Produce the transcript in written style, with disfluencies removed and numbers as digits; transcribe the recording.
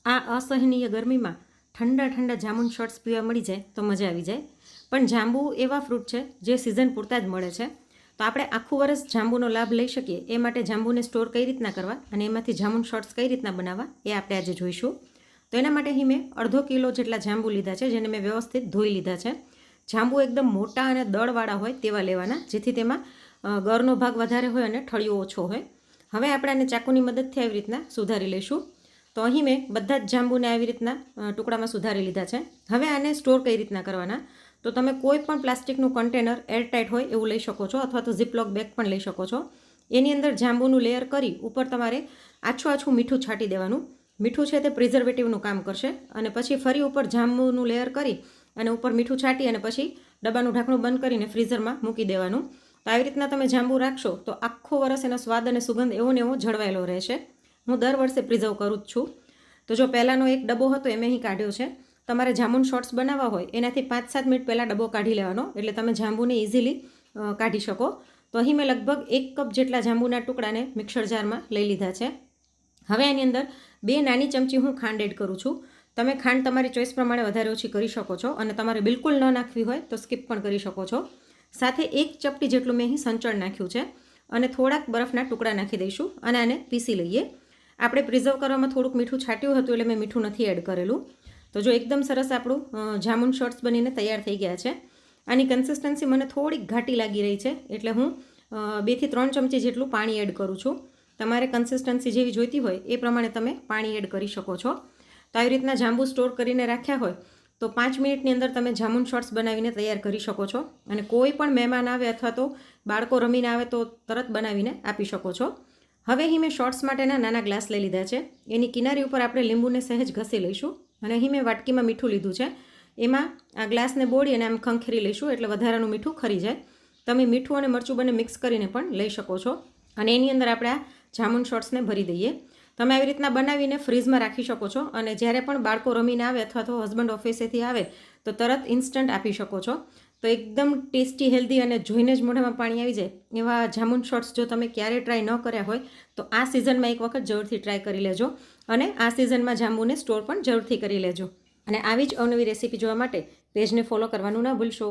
આ અસહનીય ગરમીમાં ઠંડા ઠંડા જામુન શોર્ટ્સ પીવા મળી જાય તો મજા આવી જાય. પણ જાંબુ એવા ફ્રૂટ છે જે સિઝન પૂરતા જ મળે છે. તો આપણે આખું વર્ષ જાંબુનો લાભ લઈ શકીએ એ માટે જાંબુને સ્ટોર કઈ રીતના કરવા અને એમાંથી જામુન શોર્ટ્સ કઈ રીતના બનાવવા એ આપણે આજે જોઈશું. તો એના માટે અહીં મેં અડધો કિલો જેટલા જાંબુ લીધા છે, જેને મેં વ્યવસ્થિત ધોઈ લીધા છે. જાંબુ એકદમ મોટા અને દળવાળા હોય તેવા લેવાના, જેથી તેમાં ગળનો ભાગ વધારે હોય અને ઠળિયો ઓછો હોય. હવે આપણે આને ચાકુની મદદથી આવી રીતના સુધારી લઈશું. તો અહીં મેં બધા જ જાંબુને આવી રીતના ટુકડામાં સુધારી લીધા છે. હવે આને સ્ટોર કઈ રીતના કરવાના, તો તમે કોઈ પણ પ્લાસ્ટિકનું કન્ટેનર એરટાઇટ હોય એવું લઈ શકો છો, અથવા તો ઝીપલોક બેગ પણ લઈ શકો છો. એની અંદર જાંબુનું લેયર કરી ઉપર તમારે આછું મીઠું છાંટી દેવાનું. મીઠું છે તે પ્રિઝર્વેટિવનું કામ કરશે. અને પછી ફરી ઉપર જાંબુનું લેયર કરી અને ઉપર મીઠું છાંટી અને પછી ડબ્બાનું ઢાંકણું બંધ કરીને ફ્રીઝરમાં મૂકી દેવાનું. તો આવી રીતના તમે જાંબુ રાખશો તો આખો વર્ષ એનો સ્વાદ અને સુગંધ એવો ને એવો જળવાયેલો રહેશે. હું દર વર્ષે પ્રિઝર્વ કરું જ છું. તો જો પહેલાંનો એક ડબ્બો હતો એ મેં અહીં કાઢ્યો છે. તમારે જામુન શોર્ટ્સ બનાવવા હોય એનાથી 5-7 મિનિટ પહેલાં ડબ્બો કાઢી લેવાનો, એટલે તમે જાંબુને ઇઝીલી કાઢી શકો. તો અહીં મેં લગભગ 1 કપ જેટલા જાંબુના ટુકડાને મિક્સર જારમાં લઈ લીધા છે. હવે આની અંદર 2 નાની ચમચી હું ખાંડ એડ કરું છું. તમે ખાંડ તમારી ચોઈસ પ્રમાણે વધારે ઓછી કરી શકો છો, અને તમારે બિલકુલ ન નાખવી હોય તો સ્કીપ પણ કરી શકો છો. સાથે 1 ચપટી જેટલું મેં અહીં સંચળ નાખ્યું છે અને થોડાક બરફના ટુકડા નાખી દઈશું અને આને પીસી લઈએ. આપણે પ્રિઝર્વ કરવામાં થોડુંક મીઠું છાંટ્યું હતું એટલે મેં મીઠું નથી એડ કરેલું. તો જો એકદમ સરસ આપણું જામુન શોર્ટ્સ બનીને તૈયાર થઈ ગયા છે. આની કન્સિસ્ટન્સી મને થોડીક ઘાટી લાગી રહી છે, એટલે હું 2 થી 3 ચમચી જેટલું પાણી એડ કરું છું. તમારે કન્સિસ્ટન્સી જેવી જોઈતી હોય એ પ્રમાણે તમે પાણી એડ કરી શકો છો. તો આવી રીતના જાંબુ સ્ટોર કરીને રાખ્યા હોય તો 5 મિનિટની અંદર તમે જામુન શોર્ટ્સ બનાવીને તૈયાર કરી શકો છો. અને કોઈ પણ મહેમાન આવે અથવા તો બાળકો રમીને આવે તો તરત બનાવીને આપી શકો છો. હવે અહીં મેં શોર્ટ્સ માટેના નાના ગ્લાસ લઈ લીધા છે. એની કિનારી ઉપર આપણે લીંબુને સહેજ ઘસી લઈશું. અને અહીં મેં વાટકીમાં મીઠું લીધું છે. એમાં આ ગ્લાસને બોળી અને આમ ખંખેરી લઈશું, એટલે વધારાનું મીઠું ખરી જાય. તમે મીઠું અને મરચું બંને મિક્સ કરીને પણ લઈ શકો છો. અને એની અંદર આપણે આ જામુન શોર્ટ્સને ભરી દઈએ. તમે આવી રીતના બનાવીને ફ્રીઝમાં રાખી શકો છો, અને જ્યારે પણ બાળકો રમીને આવે અથવા તો હસબન્ડ ઓફિસેથી આવે તો તરત ઇન્સ્ટન્ટ આપી શકો છો. તો એકદમ ટેસ્ટી, હેલ્ધી અને જોઈને જ મોઢામાં પાણી આવી જાય એવા જામુન શોર્ટ્સ જો તમે ક્યારેય ટ્રાય ન કર્યા હોય તો આ સિઝનમાં એક વખત જરૂરથી ટ્રાય કરી લેજો. અને આ સિઝનમાં જાંબુને સ્ટોર પણ જરૂરથી કરી લેજો. અને આવી જ અવનવી રેસીપી જોવા માટે પેજને ફોલો કરવાનું ન ભૂલશો.